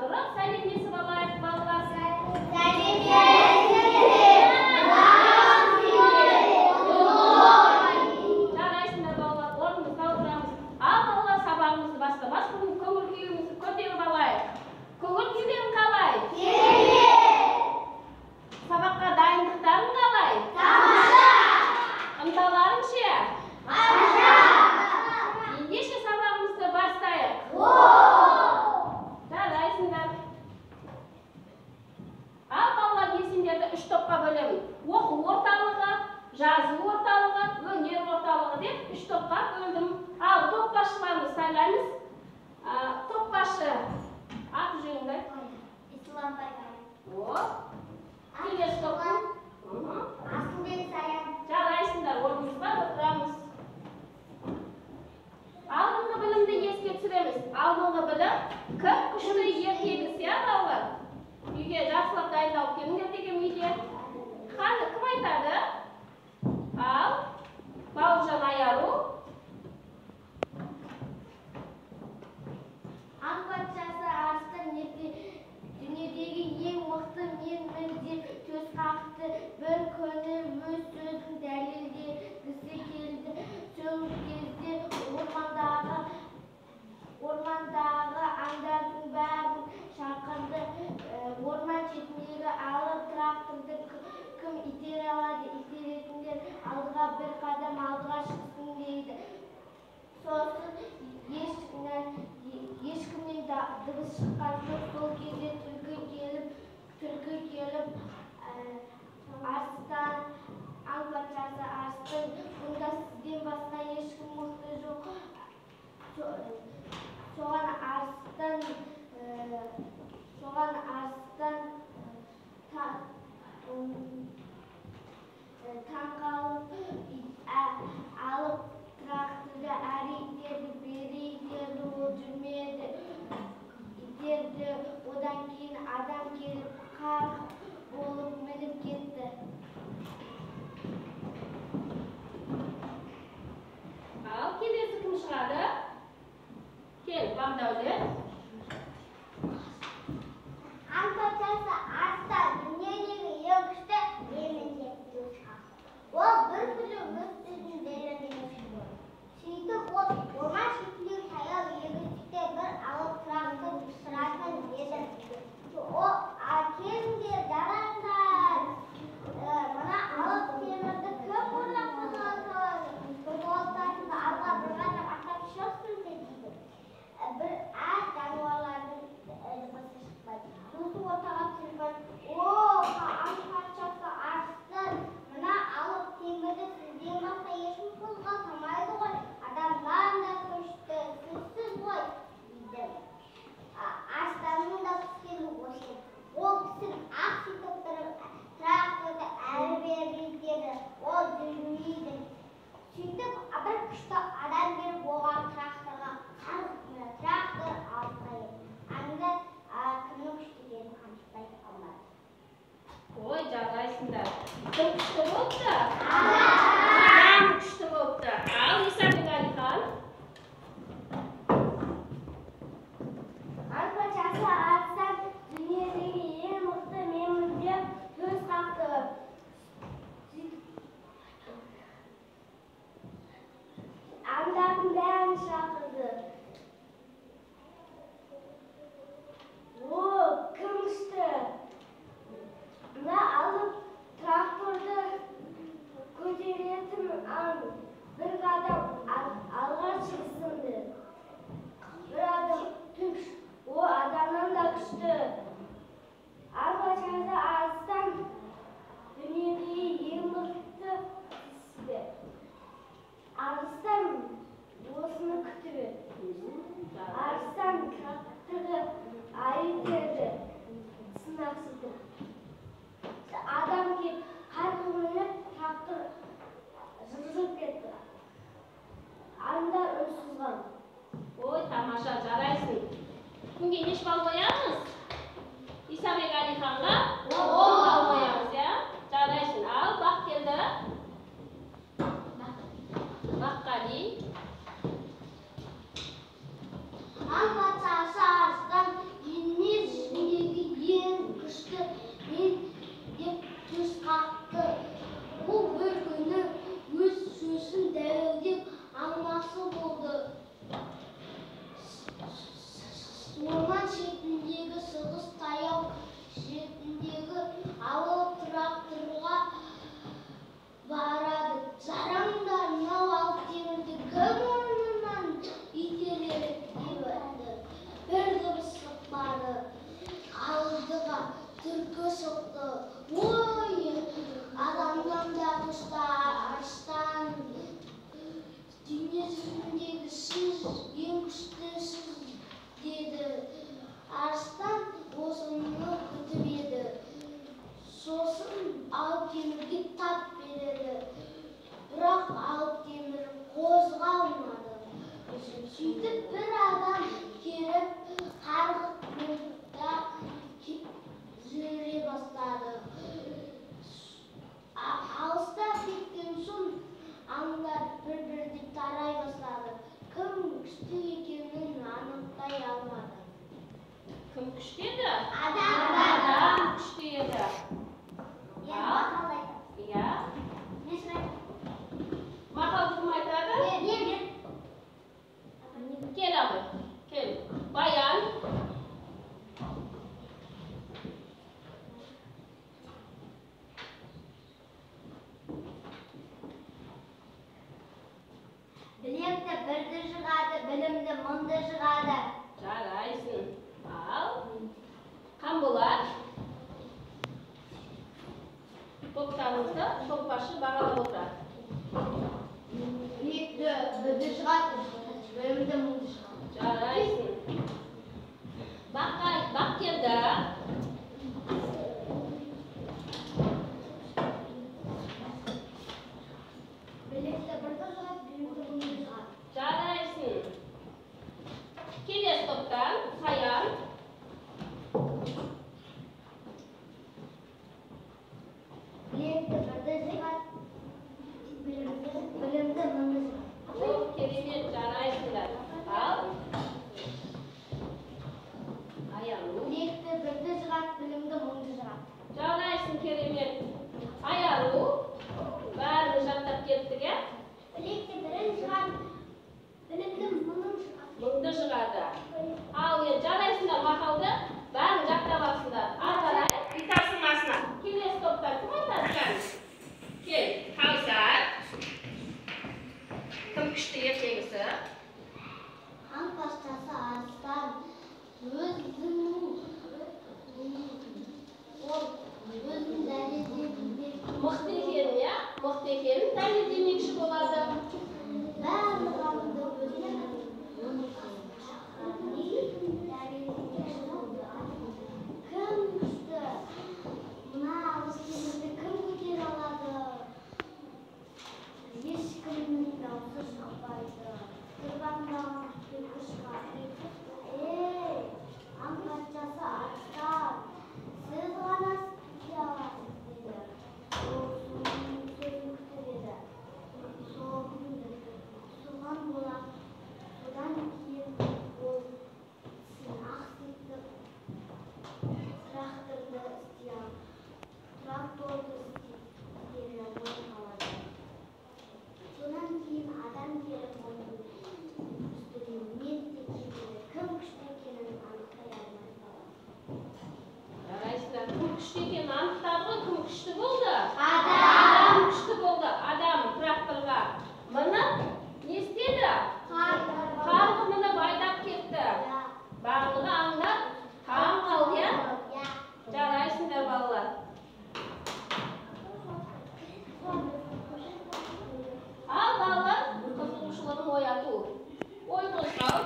тұрып, сәлемдесіп алайық, балалар. Жарайсыңдар балалар, орнымызға отырамыз. Ал балалар, сабағымызды бастамас бұрын көңіл күйімізді көтеріп алайық. Көңіл күйің қалай? Сабаққа дайындықтарың қалай? Тамаша! Ынталарың ше? Ендеше сабағымызды бастайық. Жарайсыңдар. Ал балалар, сендерді 3 топқа бөлемін. Оқу орталығы, жазу орталығы, өнер орталығы деп 3 топқа бөлдім. Ал топ басшыларымызды сайлаймыз. Топ басшы аты жөніңді айт. Келесі топтың. Жарайсыңдар, орнымызға отырамыз. Алдыңғы білімді еске түсіреміз. Алдыңғы білім кім күшті ертегісі, балалар? Үйге жақсылап дайындалып келіңдер деген үйде. Қазір кім айтады? Ал Бауыржан Аяру. Аң патшасы арыстан дүниедегі ең мықты мен деп сөз қақты. Bir күні өз сөзін дәлелдегісі келді. Соңғы кезде ормандағы аңдардың бәрін шақырды. Орман шетіндегі алып тракторды кім итере алады? Итеретіндер алдыға бір қадам алдыға шықсын дейді. Сосын ешкімнен дыбыс шыққан жоқ. Сол кезде түлкі келіп арыстан, аң патшасы арыстан, бұнда сізден басқа ешкім мықты жоқ. Соған арыстан таңқалып алып тракторды әрі итерді, бері итерді, ол жүрмеді. Итерді, одан кейін адам келіп қарқ болып мініп кетті. Ал келесі кім шығады? Кел, Бағдаулет. Аң патшасы арыстан дүниедегі ең күшті мен деп сөз қақты. Ол бір күні өз сөзін дәлелдемекші болды. Сөйтіп ол Сөйтіп бір адам келіп қарғықта жүре бастады. Алыста кеткен соң аңдар бір-бірден тарай бастады. Кім күшті екенін анықтай алмады. Кім күшті еді? Адам күшті еді. Иә. Мақалды кім айтады? Кел абай, кел. Баян. Білекті бірді жығады, білімді мыңды жығады. Жарайсың. Ал. Қамболат. Топтарыңызды топбашы бағалап отырады. Білекті бірді жығады, білімді мыңды жығады. Жарайсың. Бақ келді. Білекті бірді жығады, білімді мыңды жығады. Жарайсың. Келесі топтан Саян. Білекті бірді жығады, білімді мыңды жығады. О, керемет, жарайсыңдар. Ал. Аялу. Білекті бірді жығады, білімді мыңды жығады. Жарайсың, керемет. Аялу. Бәрін жаттап кеттік, е? Білекті бірін жығады, білімді мыңын жығады. Мыңды жығады. Ал, жарайсыңдар мақалды. Бәрін жаттап алсыңдар. Ары итасыңасына. Келесі топтар кім айтады? Кел, Кәусар. Кім күшті ертегісі? Хан патшасы арыстан өзінің дәлелдеп Мықты екенін, иә? Мықты екенін дәлелдемекші болады. барлығымды өзінің дәлелдемекші болды. Кім күшті? Мына алыстымызды кім көтере алады? Ешкімнің даусы шықпайды. Құрбандаған күшті шығады. Ей, хан патшасы арыстан, сіз ғана істей аласыз деді. Ол соның сөзін күтіп еді. Соған болады. Содан кейін ол тракторды істей алды. Тракторды істеуге ой қалады. Содан кейін адам келіп оның үстіне мен секілді кім күшті екенін анықтай алмай қалады. Жарайсыңдар. Кім күшті екенін анықтады ғой. Кім күшті болды? Адам күшті болды. Адам тракторға мініп не істеді? Қарғы мініп айдап кетті. Барлығы аңдап таң қалды, иә? Жарайсыңдар балалар. Ал балалар, қызығушылығын ояту. Ой қозғау.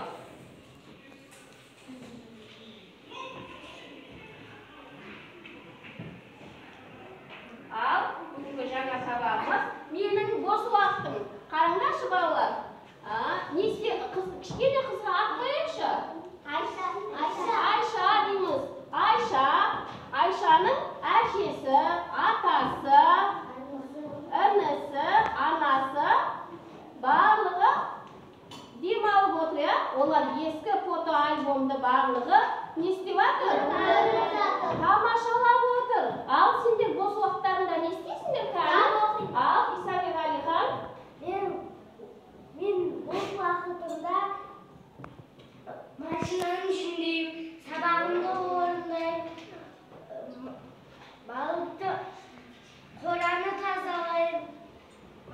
Ал, бүгінгі жаңа сабағымыз менің бос уақытым. Қараңдаршы балалар. Кішкене қызға ат қояйықшы. Айша дейміз. Айшаның әкесі, атасы, інісі, анасы барлығы демалып отыр, иә? Олар ескі фото альбомды барлығы не істеп жатыр? Тамашалап отыр. Ал сендер бос уақыттарында не істейсіңдер кәдімгі? Ал Исабек Алихан. Мен бос уақытымда машинаны жөндеймін, сабағымды орындаймын, балықты қораны тазалаймын,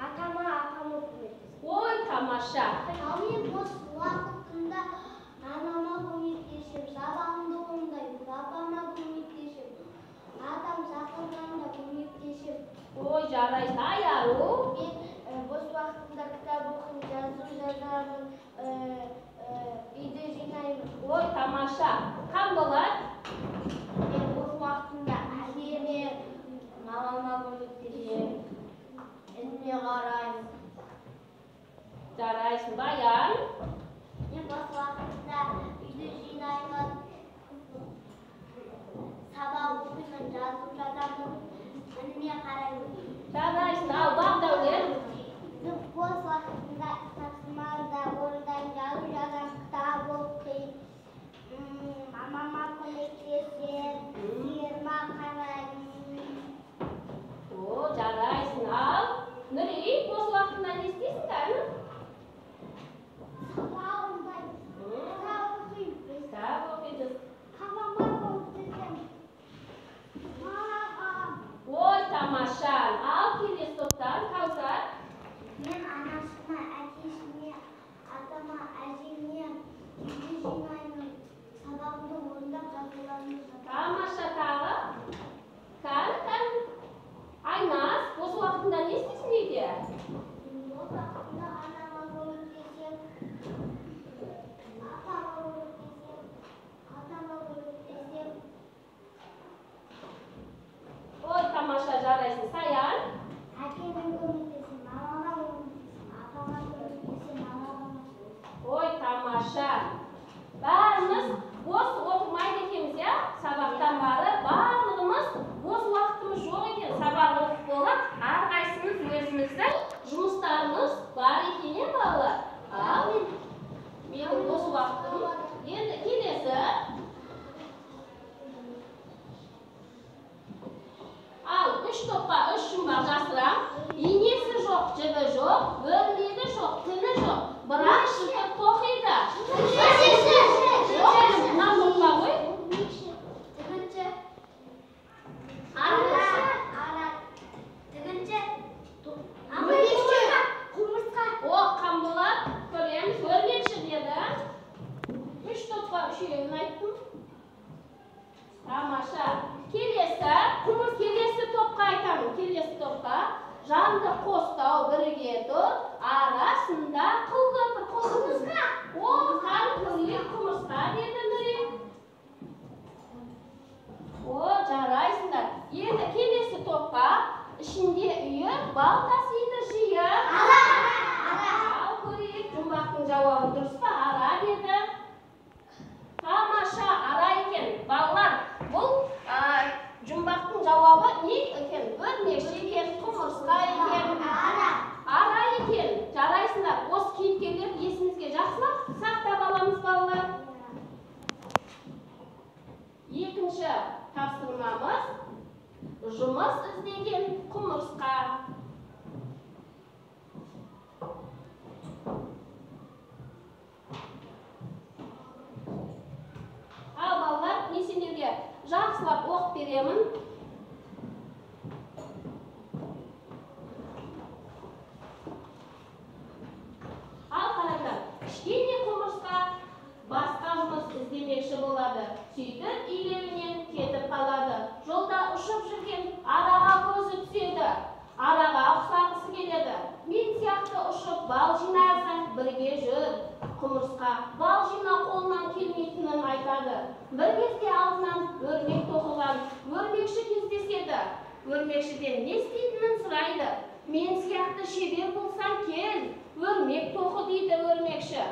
атама көмектесемін. Ой, тамаша. Ал мен бос уақытымда анама көмектесемін, сабағымды орындаймын, папама көмектесемін, атам шақырғанда көмектесемін. Ой, жарайсың. Аяру. Мен бос уақытымда кітап оқимын, жазу жазамын, үйді жинаймын. Ой, тамаша. Қамболат. Мен бос уақытымда әкеме, мамама көмектесемін, ініме қараймын. Жарайсың. Баян. Мен Tamаша. Бәріміз бос отырмайды екенбіз, ya? Сабақтан барлығымыз бос уақытымыз жоқ екен. Сабақ оқып болып, әрқайсымыз өзіміздің жұмыстарымыз бар екен, ya, балалар? Ал, менің бос уақытым. Енді келесі. Ал, 3 топқа 3 жұмбақ жасырам. Инесі жоқ, жібі жоқ, өрнегі жоқ, тіні жоқ. Бірақ шықып тоқиды. Мына топқа қой. Тігінші. Құмырсқа. О, қамбылат, көреміз, өрмекші деді. 3 топқа 3-еуін айттым. Тамаша. Келесі топқа айтамын. Келесі топқа жанды қостау бірге тұр, арасында қылғытыр. Құмырсқа. О, қаны көрейік, құмырсқа деді Нұрия. О, жарайсыңдар. Енді келесі топқа ішінде үйі бал тасиды жиі. Ал көрейік, жұмбақтың жауабы дұрыс па? Ара деді. Тамаша, ара екен. Балалар, бұл жұмбақтың жауабы не екен? Өрмекші екен, құмырсқа екен. Ара екен. Жарайсыңдар. Осы кейіпкерлерді есімізге жақсылап сақтап аламыз, балалар. Екінші тапсырмамыз жұмыс іздеген құмырсқа. Ал балалар, мен сендерге жақсылап оқып беремін. Ал қараңдар, кішкене құмырсқа басқа жұмыс іздемекші болады. Сөйтіп илеуінен кетіп қалады. Жолда ұшып жүрген араға көзі түседі. Араға ұқсағысы келеді. Мен сияқты ұшып бал жинасаң бірге жүр. Құмырсқа бал жинау қолынан келмейтінін айтады. Бір кезде алдынан өрмек тоқыған өрмекші кездеседі. Өрмекшіден не істейтінін сұрайды. Мен сияқты шебер болсаң кел, өрмек тоқы дейді өрмекші.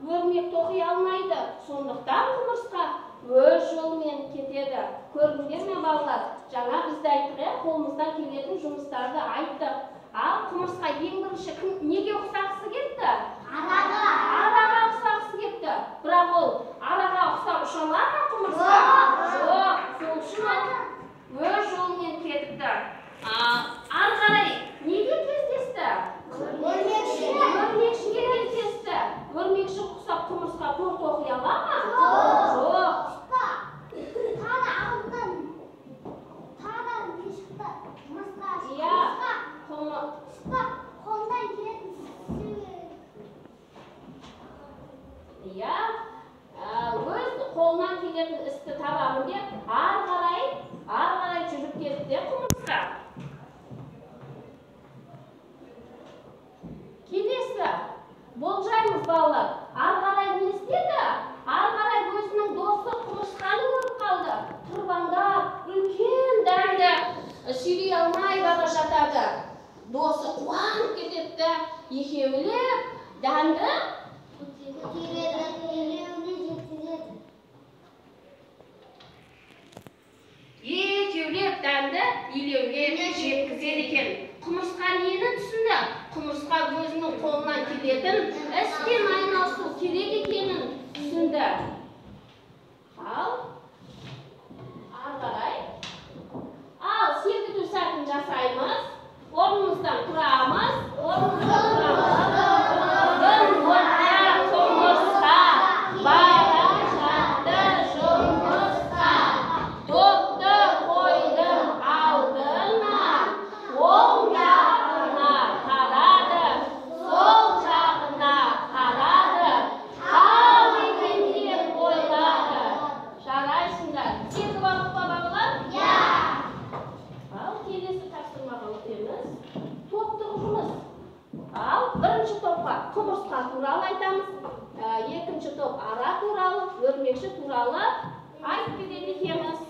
Өрмек тоқи алмайды. Сондықтан құмырсқа өз жолымен кетеді. Көрдіңдер ме, балалар? Жаңа бізді айттық, қолымыздан келетін жұмыстарды айттық. Ал құмырсқа ең бірінші неге ұқсағысы кетті? Араға ұқсағысы кетті. Бірақ ол араға ұқсап ұша алар ма құмырсқа? Жоқ, сол үшін өз жолымен кетіпті. Ары қарай неге кездесті? Өрмекшіге кездесті. Өрмекші ұқсап құмырсқа торт оқи ала ма? Жоқ. Өз қолынан келетін істі табамын деп ары қарай жүріп кетті құмырсқа. Келесі болжаймыз, балалар. Ары қарай не істеді? Ары қарай өзінің досы құмырсқаны көріп қалды. Тырбаңдап, үлкен дәмді сүйрей алмай бара жатады. Досы қуанып кетеді. Екеулеп дәмді илеуге жеткізеді екен. Құмырсқа нені түсінді? Құмырсқа өзінің қолынан келетін іспен айналысу керек екенін түсінді. Ал қарай. Ал сергіту сәтін жасаймыз. Орнымыздан тұрамыз. Құмырсқа бара жатты жұмырсқа. Топты қойдым алдына, оң жағына қарады, сол жағына қарады. Қал екен деп ойлады. Жарайсыңдар. Сергіп алдық па, балалар? Иә. Ал келесі тапсырмаға өтеміз. Топтық жұмыс. Ал бірінші топқа құмырсқа туралы айтамыз. Екінші топ ара туралы, өрмекші туралы айтып кетеді екенбіз.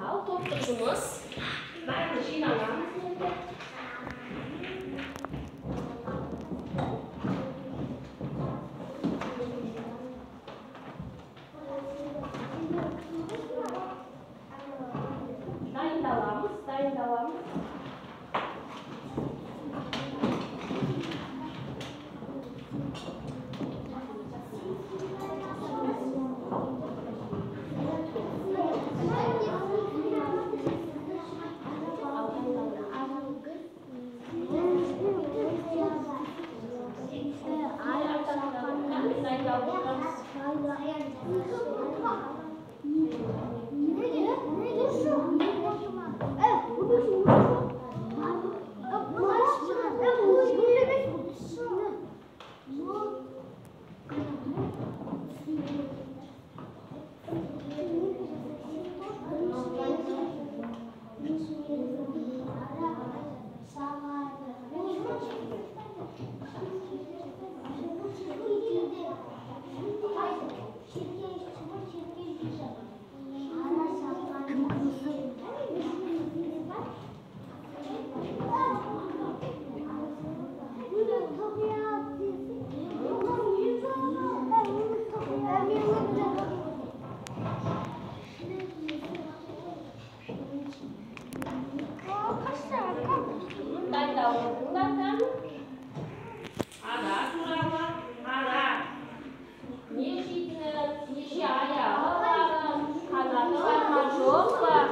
Ал топтық жұмыс. Бәрін жиналамыз енді. dayınlab o'tiramiz. Dayınlab o'tirdilar. Ana, şurama, ana. Yeşilini, yeşil ayağı var, kanadı var, maşok var.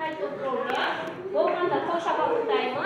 Qaytib bo'ldi. Bo'lganda qo'shab o'taymiz.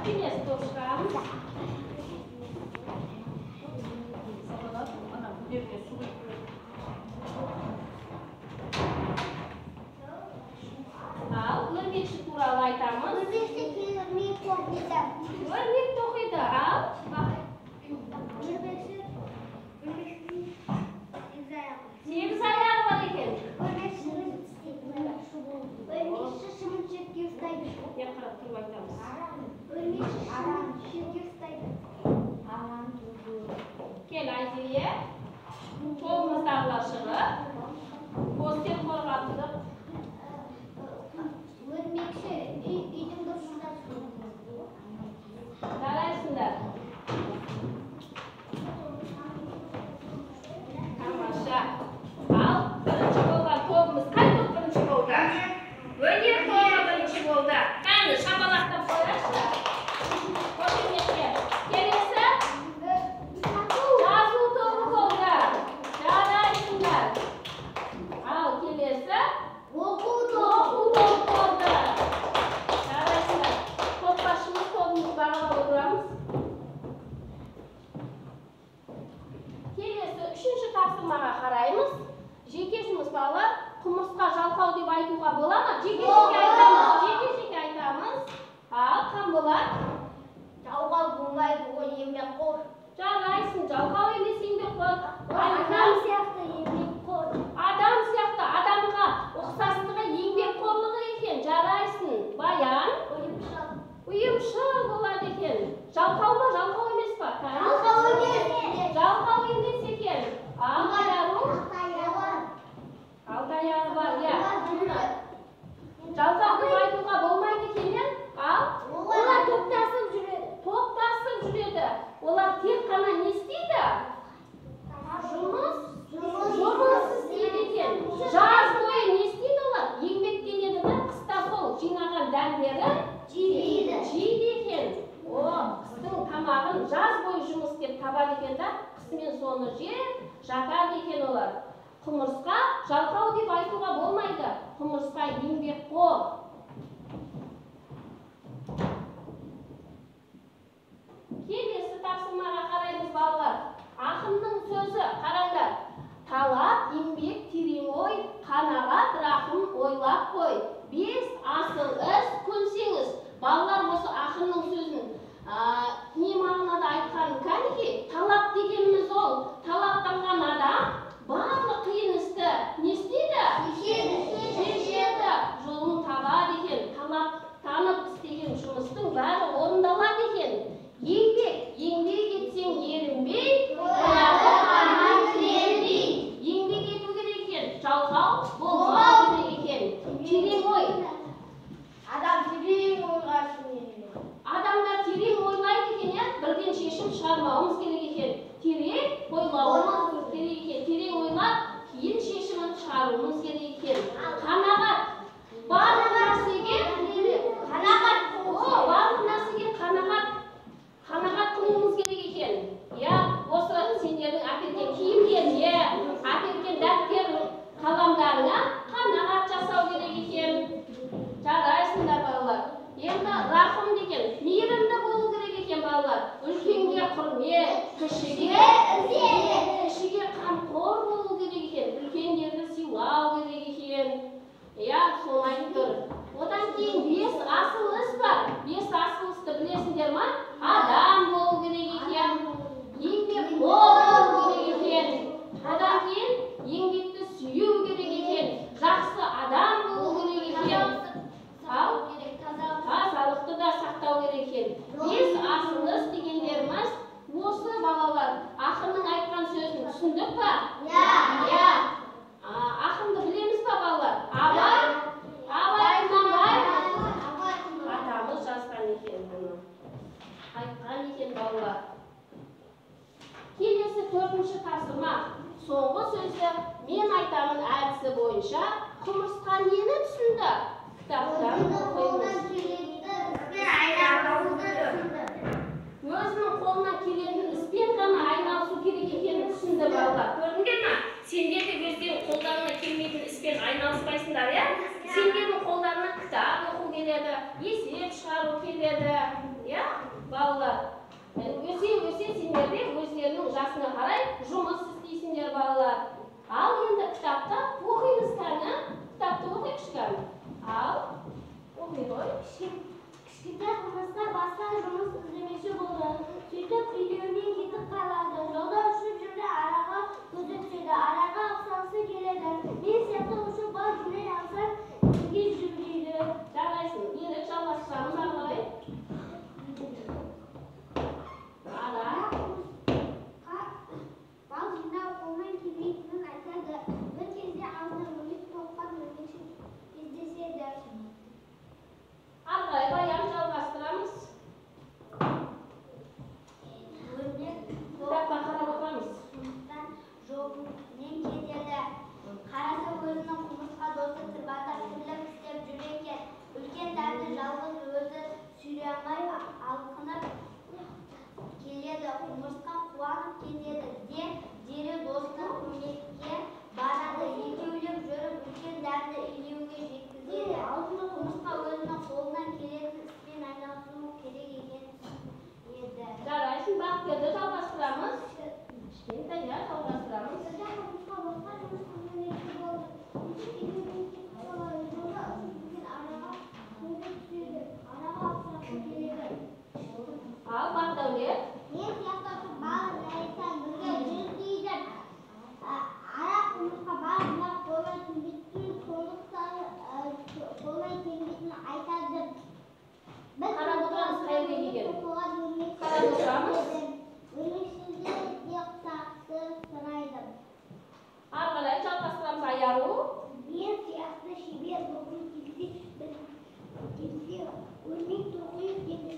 Келесі топ шығарамыз. Ал өрмекші туралы айтамыз. Өрмек тоқиды. Ал сегіз аяғы бар екен. Қарап тұрып айтамыз. Кел Айзере, қолымыздағылар шығып, постер қорғап тұрып. Жарайсыңдар. Тамаша. Ал бірінші болған тобымыз қай топ бірінші болды? Өнер тобы бірінші болды. Қаны шапалақтап қояшы. Қошеметке. Келесі жазу тобы болды. Жарайсыңдар. Ал келесі оқу тобы болды. Жарайсыңдар. Топбасшымыз тобымызды бағалап отырамыз. Келесі үшінші тапсырмаға қараймыз. Жеке-жұмыс балалар, құмырсқа жалқау деп айтуға бола ма? Жеке-жеке айтамыз. Ал Қамболат? Жалқау болмайды, ол еңбекқор. Жарайсың, жалқау емес еңбекқор. Адам сияқты еңбекқор. Адам сияқты адамға ұқсастығы еңбекқорлығы екен. Жарайсың. Баян? Ұйымшыл болады екен. Жалқау ма, жалқау емес па? Жалқау емес. Жалқау емес екен. Ал Айару? Алтаяғы бар, иә. Жалқау деп айтуға болмайды екен, ал? Олар топтасып жүреді. Топтасып жүреді. Олар тек қана не істейді? Жұмыс істейді екен. Жаз бойы не істейді олар? Еңбектенеді де, қыста сол жинаған дәндерін жейді екен. Қыстың тамағын жаз бойы жұмыс істеп табады екен да, қысымен соны жеп жатады екен олар. Құмырсқа жалқау деп айтуға болмайды. Құмырсқа еңбекқор. Келесі тапсырмаға қараймыз балалар. Ақынның сөзі, қараңдар. Талап, еңбек, терең ой, қанағат, рахым, ойлап қой. 5 асыл іс көнсеңіз. Балалар осы ақынның сөзін не мағынада айтқанын кәнеки? Талап дегеніміз ол, талаптанған адам барлық қиын істі не істейді? Шешеді, жолын табады екен. Талаптанып істеген жұмыстың бәрі орындалады екен. Еңбек етсең ерінбей, еңбек ету керек екен. Жалқау болмау керек екен. Терең ой. Адамдар терең ойлайды екен, бірден шешім шығармауымыз керек екен. Терең ойлауымыз керек екен. Терең ойлап, кейін шешімін шығаруымыз керек екен. Қанағат. Барлық нәрсеге қанағат қылуымыз керек екен. Осы сендердің әперген киімдеріне, әперген дәптер қаламдарына қанағат жасау керек екен. Жарайсыңдар балалар. Енді рахым деген мейірімді болу керек екен балалар. Үлкенге құрмет, кішіге қамқор болу керек екен. Үлкендерді сыйлау керек екен. Соны айтып тұр. Одан кейін 5 асыл іс бар. 5 асыл істі білесіңдер ма? Адам болу керек екен. Еңбекқор болу керек екен. Одан кейін еңбекті сүю керек екен. Жақсы адам болу керек екен. Тазалықты да сақтау керек екен. 5 асыл іс дегендеріміз осы балалар. Ақынның айтқан сөзін түсіндік па? Ақынды білеміз ба балалар? Абай құнанбай атамыз жазған екен бұны. Айтқан екен балалар. Келесі 4-ші тапсырма. Соңғы сөзді мен айтамын әдісі бойынша құмырсқа нені түсінді? Кітаптан оқимыз. Өзінің қолына келетін іспен ғана айналысу керек екенін түсінді балалар. Көрдіңдер ме? Сендер де өздерің қолдарына келмейтін іспен айналыспайсыңдар, Сендердің қолдарына кітап оқу келеді, есеп шығару келеді, басқа жұмыс іздемекші болды. Сөйтіп үйлерінен кетіп қалады. Жолда ұшып жүрді, араға көзі түседі. Араға ұқсағысы келеді. Мен сияқты ұшып бал жинай алсам, бірге жүр дейді. Жарайсың. Енді жалғастырамыз ары қарай. Бал жинау қолынан келмейтінін айтады. Бір кезде алдына өрмек тоққан өрмекші кездеседі. Ары қарай баян жалғастырамыз. Кітапқа қарап отырамыз. Жолмен кетеді. Қараса өзінің құмырсқа досы тырбандап тірлік істеп жүр екен. Үлкен дәмді жалғыз өзі сүйре алмай алқынып келеді. Құмырсқа қуанып кетеді де дереу досына көмекке барады. Екеулеп жүріп үлкен дәмді илеуге жеткізеді. Құмырсқа өзінің қолынан келетін іспен айналысу керек екенін еді. Жарайсың. Бақытгерді жалғастырамыз. Кішкентай жалғастырамыз. Ал Бақдәулет. Мен сияқты бал жайсаң бірге жүр дейді. Ара құмырсқа бал жинап қолынан келмейтінін айтады. Қарап отырамыз қай жерге келгенін. Қарап отырамыз. Өрмекшіде де құсақты сұрайды. Ары қарай жалғастырамыз. Аяру. Мен сияқты шебер болғым келсе, өрмек тоқиық деді.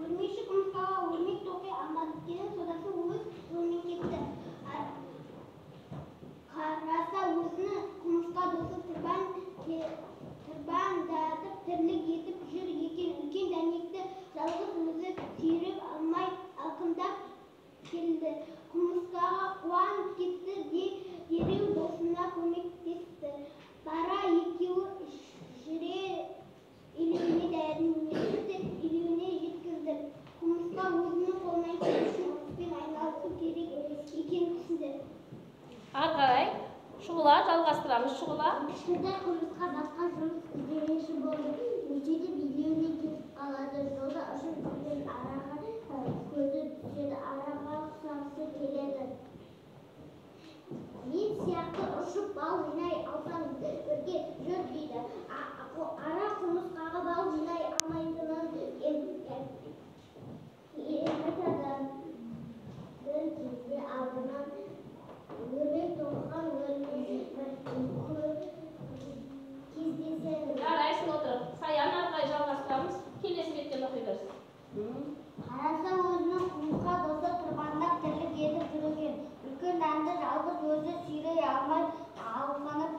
Өрмекші құмырсқаға өрмек тоқи алмады деді. Содан соң өз жолымен кетті. Қараса өзінің құмырсқа досы тырбандатып тірлік етіп жүр екен. Үлкен дәнекті жалғыз өзі сүйреп алмай алқымдап келді. Құмырсқаға қуанып кетті де дереу досына көмектесті. Бара екеуі жүре илеуіне дәрменді илеуіне жеткізді. Құмырсқа өзінің қолынан келетін жұмыспен айналысу керек екенін түсінді. Ары қарай Шұғыла жалғастырамыз. Шұғыла. Кішкентай құмырсқа басқа жұмыс іздемекші болды. Сөйтіп илеуіне кетіп қалады. Жолда ұшып жүрген араға көзі түседі. Араға ұқсағысы келеді. Мен сияқты ұшып бал жинай алсам бірге жүр дейді. Ара құмырсқаға бал жинай алмайтынын айтады. Бір кезде алдынан өрмек тоққан кездеседі. Жарайсың, отыр. Саян ары қарай жалғастырамыз. Келесі беттен оқи берсін. Қараса өзінің құмырсқа досы тырбандап тірлік етіп жүр екен. Үлкен дәмді жалғыз өзі сүйрей алмай алқынып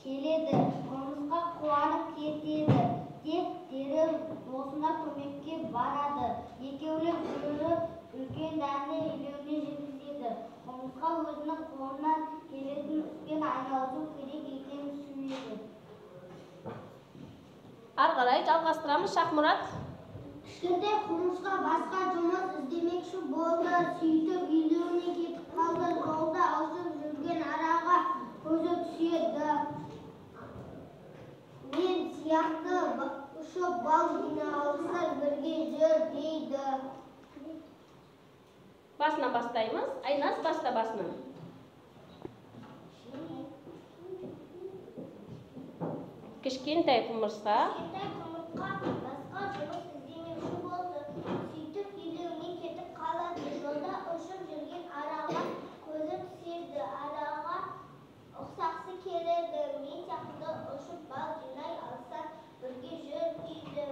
келеді. Құмырсқа қуанып кетеді де дереу досына көмекке барады. Екеулеп жүріп үлкен дәмді илеуіне жеткізеді. Құмырсқа өзінің қолынан келетін іспен айналысу керек екенін түсінеді. Ары қарай жалғастырамыз. Шахмұрат. Кішкентай құмырсқа басқа жұмыс іздемекші болды. Сөйтіп үйлеріне кетіп қалды. Жолда ұшып жүрген араға көзі түседі. Мен сияқты ұшып бал жинай алсам бірге жүр дейді. Басынан бастаймыз. Айнас, баста басынан. Кішкентай құмырсқа. Кішкентай құмырсқа басқа жұмыс іздемекші болды. Сөйтіп үйлеріне кетіп қалады. Жолда ұшып жүрген араға көзі түседі. Араға ұқсағысы келеді. Мен сияқты ұшып бал жинай алсам бірге жүр дейді.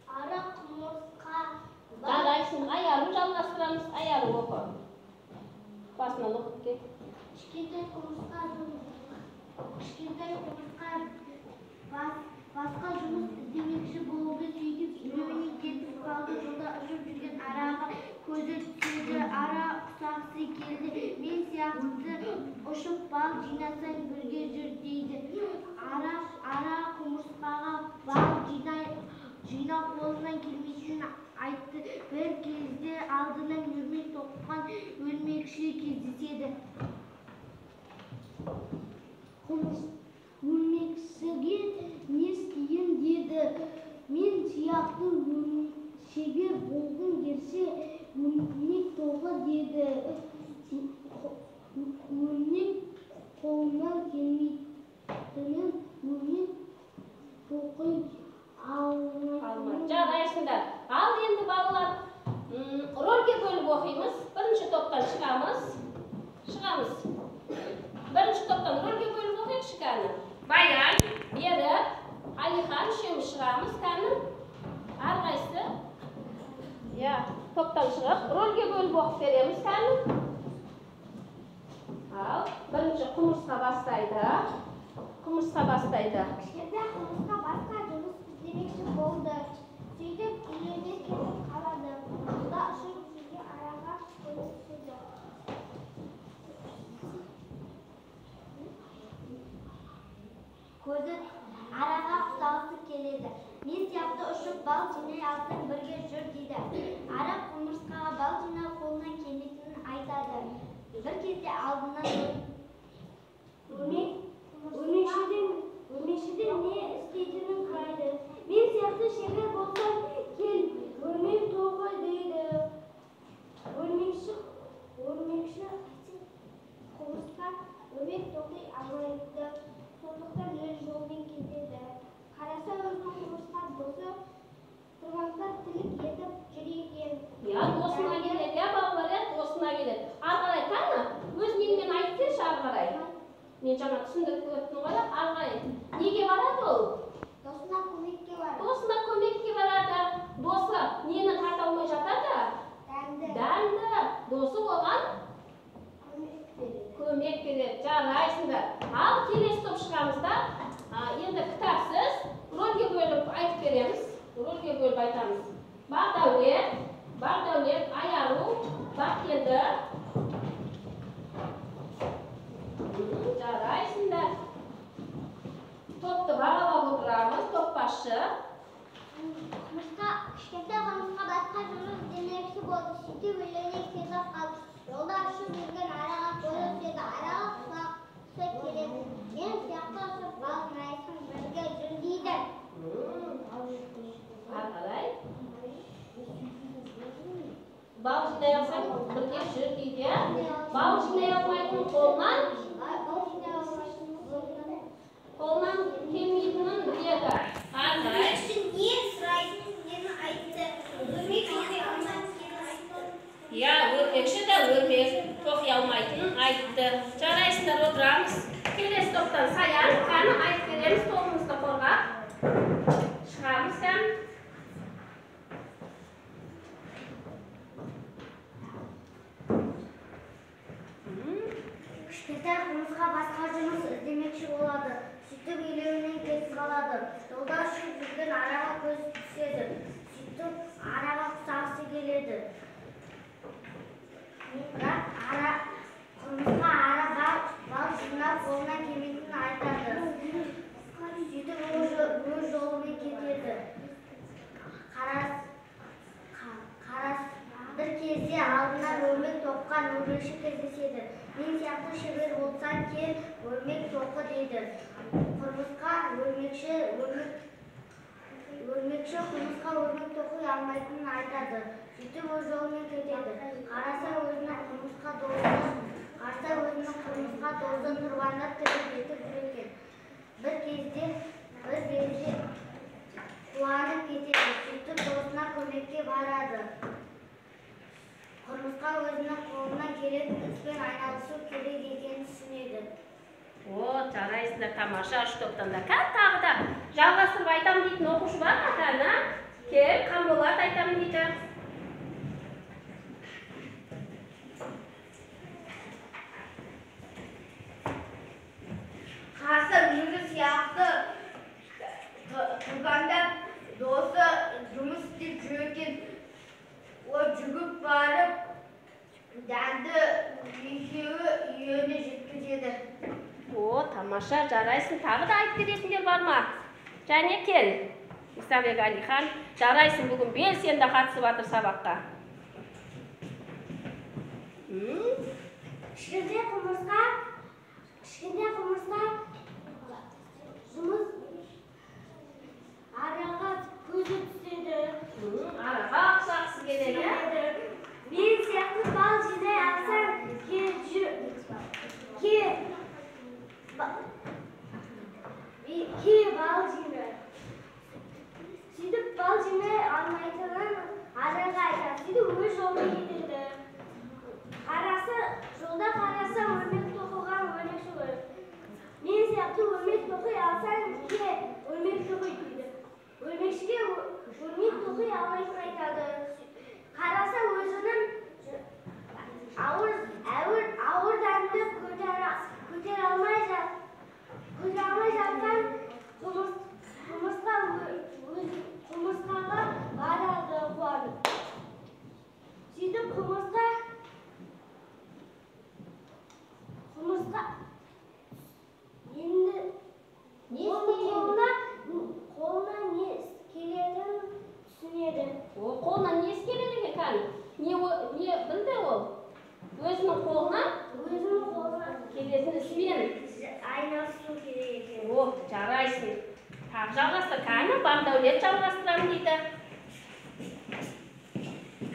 Ара құмырсқа Жарайсың. Аяру жалғастырамыз. Аяру оқы. Басынан оқып кет. Кішкентай құмырсқа басқа жұмыс іздемекші болды. Сөйтіп үйлеріне кетіп қалды. Жолда ұшып жүрген араға көзі түседі. Ара ұқсағысы келді. Мен сияқты ұшып бал жинасаң бірге жүр дейді. Ара құмырсқаға бал жинап қолынан келмейтінін айтты. Бір кезде алдынан өрмек тоққан өрмекші кездеседі. Өрмекшіге не істейін деді. деді. Өрнек қолынан келмейтінін өрнек тоқи алмайды. Жарайсыңдар. Ал енді балалар, рөлге бөліп оқимыз. Бірінші топтан шығамыз. Бірінші топтан рөлге бөліп оқиықшы кәні. Баян, Берік, Алихан үшеуміз шығамыз кәні. Әрқайсысы топтан шығып, рөлге бөліп оқып береміз кәні. Ал, бірінші құмырсқа бастайды. Кішкентай құмырсқа басқа жұмыс іздемекші болды. Сөйтіп үйіне кетіп қалады. Жолда ұшып жүрген араға көмектеседі. Көзі араға ұстағысы келеді. Мен сияқты ұшып бал жинай алсаң бірге жүр дейді. Ара құмырсқаға бал жинау қолынан келмейтінін айтады. Bir кезде алдынан өрмекшіден не істейтінін қарайды. Мен сияқты шебер болсам кел, өрмек тоқы дейді. Өрмекші құмырсқа өрмек тоқи алмайды. Сондықтан өз жолымен кетеді. Қараса өзінің құмырсқа досы тұрғандар тілік етіп жүр екен. Досына келеді, балалар, досына келеді. Арғарай таңы, өз менімен айтсайшы арғарай. Мен жаңа түсіндіріп өттім ғой, арғарай. Неге барады ол? Досына көмекке барады. Досына көмекке барады. Досы нені тарта алмай жатады? Дәнді. Досы оған көмек береді. Жарайсыңдар. Ал келесі топ шығамызда, енді кітапсыз рөлге бөліп айтып береміз. Рөлге бөліп айтамыз. Бақдәулет, Аяру, Бақкелді. Жарайсыңдар. Топты бағалап отырамыз, топ басшы. Кішкентай құмырсқа басқа жұмыс іздемекші болды. Сөйтіп үйіне кетіп қалды. Жолда ұшып жүрген араға көзі түседі. Араға құлақсы келеді. Мен сияқты ұшып бал жинайсың бірге жүр дейді. Арқалай. Бал жинай алсаң бірге жүр дейді. Бал жинай алмайтын қолынан келмейтінін біледі. Арқалай. Не сұрайсың мені айтты. Өрмек тоқи алмайтынын айтты. Өрмекші де өрмек тоқи алмайтынын айтты. Жарайсыңдар, отырамыз. Келесі топтан Саян, қаны айтып береміз, тобымызды қорғап. Шығамыз кән. Кішкентай құмырсқа басқа жұмыс іздемекші болады. Сөйтіп үйлерінен кетіп қалады. Жолда ұшып жүрген араға көзі түседі. Сөйтіп араға құсағысы келеді. Бірақ құмырсқа бал жинап қолынан келмейтінін айтады. Сөйтіп өз жолымен кетеді. Bir кезде алдынан өрмек тоққан өрмекші кездеседі. Мен сияқты шебер болсаң кел, өрмек тоқы дейді. Құмырсқа өрмекші құмырсқа өрмек тоқи алмайтынын айтады. Сөйтіп өз жолымен кетеді. Қараса өзінің құмырсқа досы тұрғандар тіліп етіп жүр екен. Bir кезде қуанып кетеді. Сөйтіп досына көмекке барады. Құмырсқа өзінің қолынан келетін іспен айналысу керек екенін түсінеді. Жарайсыңдар, тамаша. Үш топтан да тағы да жалғастырып айтамын дейтін оқушы бар ма кәні? Кел, Қамболат айтамын дейді. Қасым өзі сияқты тұрғанда досы жұмыс істеп жүр екен. О жүгіп барып, дәнді екеуі үйіне жеткізеді. Тамаша, жарайсың. Тағы да айтып бересіңдер бар ма? Және кел. Исабек Алихан, жарайсың, бүгін белсенді қатысып жатыр сабаққа. Кішкентай құмырсқа жұмыс араға көзі түседі. Араға құсағысы келеді. Мен сияқты бал жалғастыр. Кәні Бақдәулет жалғастырамын дейді.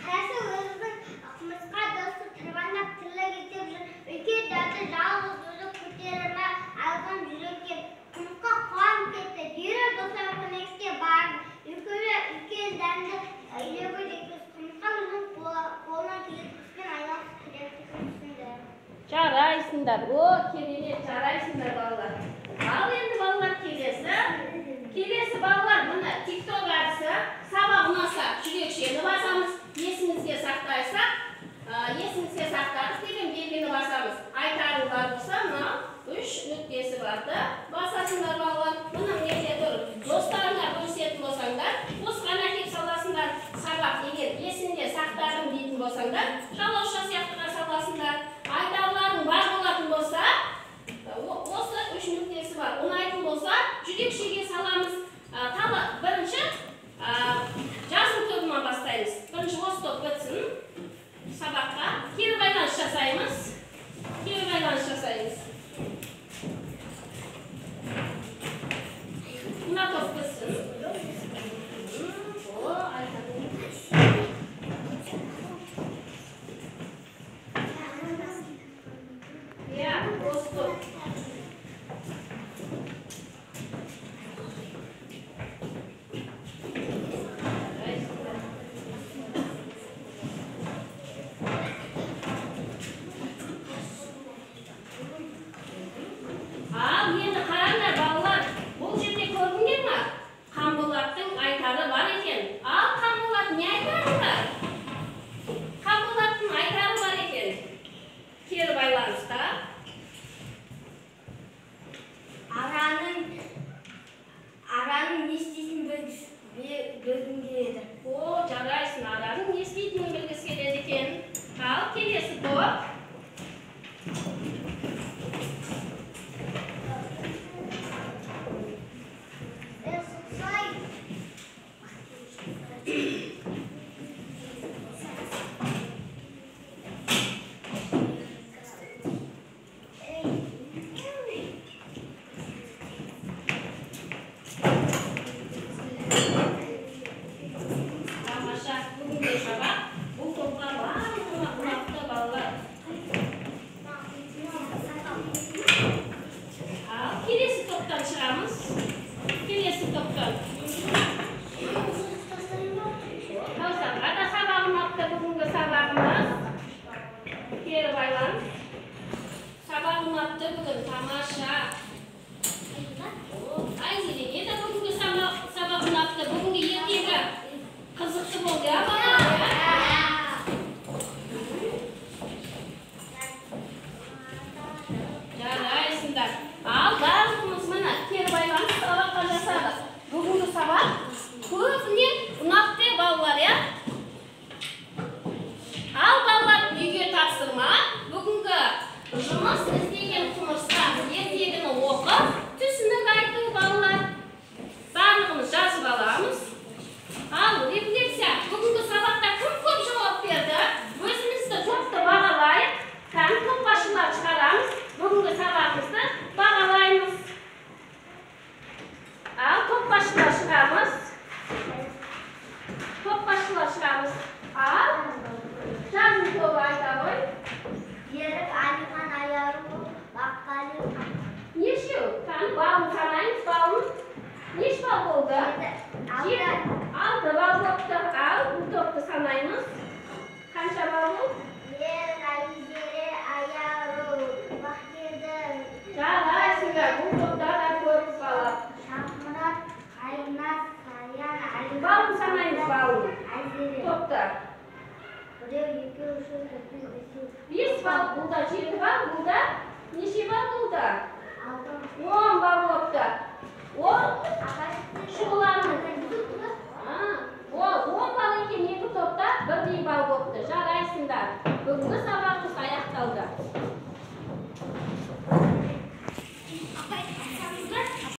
Қарасы өзінің қымызға досы тырбанап тірлі кетіп жүр. Үлкен дәті жалғыз өзі көтерімі алған жүрекке. Қымызға қуанып кетті. Дереу досы Конекске барды. Үлкен дәмді үйлегі жекпес қымызға өзінің қолына келетіспен айналып керектігін түсінді. Жарайсыңдар. О, керемет, жарайсыңдар балалар. Ал енді балалар келесі балалар мына TikTok әрісі сабақ ұнаса жүрекшені басамыз. Есіңізге сақтадық деген белгіні басамыз. Айтарың бар болса, мына 3 нүктесі барды. Басасыңдар балалар. Мұның неде тұр? Достарыңа бөлісетін болсаңдар, осыған әкеп саласыңдар. Сабақ егер есіңде сақтадым дейтін болсаңдар, жалауша сияқтыға саласыңдар. Айтарларың бар болатын болса, осы 3 нүктесі бар. Ұнайтын болса, жүрекшеге саламыз. Бірінші жазым тобынан бастаймыз. Бірінші осы топ бітсін. Сабаққа кері байланыс жасаймыз. Мына топ бітсін. Осы топ. Араның не істейтінін білгім келеді. О, жарайсың, араның не істейтінін білгісі келеді екен. Ал, келесі топ. Бес бал, бұлда 7 бал, бұлда неше бал бұлда? 10 бал